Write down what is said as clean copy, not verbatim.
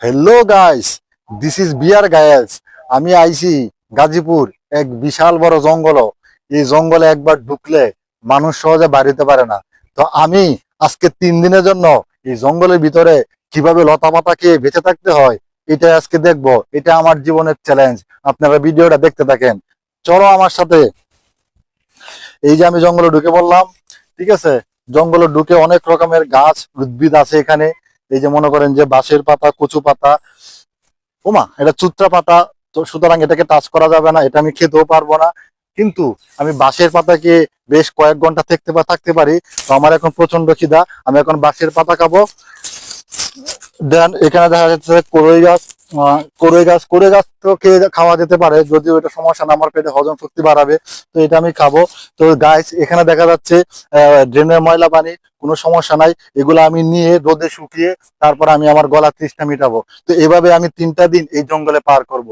Hello guys, this is bear guys. আমি আইছি গাজীপুর, এক বিশাল বড় জঙ্গল। এই জঙ্গলে একবার ঢুকলে মানুষ সহজে বাড়িতে পারে না। তো আমি আজকে 3 দিনের জন্য এই জঙ্গলের ভিতরে কিভাবে লতা পাতা খেয়ে বেঁচে থাকতে হয় এটা আজকে দেখবো। এটা আমার জীবনের চ্যালেঞ্জ। আপনারা ভিডিওটা দেখতে থাকেন, চলো আমার সাথে। এই যে আমি জঙ্গলে ঢুকে পড়লাম, ঠিক আছে। জঙ্গলে ঢুকে অনেক রকমের গাছ উদ্ভিদ আছে এখানে। এই যে মনে করেন যে বাঁশের পাতা, কচু পাতা, ওমা এটা চুত্রা পাতা। তো সুতরাং এটাকে টাচ করা যাবে না, এটা আমি খেতেও পারবো না। কিন্তু আমি বাঁশের পাতাকে বেশ কয়েক ঘন্টা থাকতে পারি। তো আমার এখন প্রচন্ড খিদা, আমি এখন বাঁশের পাতা খাবো। দেন এখানে দেখা যাচ্ছে কড়ই গাছ তো খাওয়া যেতে পারে, যদিও এটা সমস্যা না, আমার পেটে হজম শক্তি বাড়াবে। তো এটা আমি খাবো। তো গাইস, এখানে দেখা যাচ্ছে ড্রেনের ময়লা পানি, কোনো সমস্যা নাই। এগুলো আমি নিয়ে রোদে শুকিয়ে তারপর আমি আমার গলা তৃষ্ণা মিটাবো। তো এভাবে আমি 3টা দিন এই জঙ্গলে পার করব।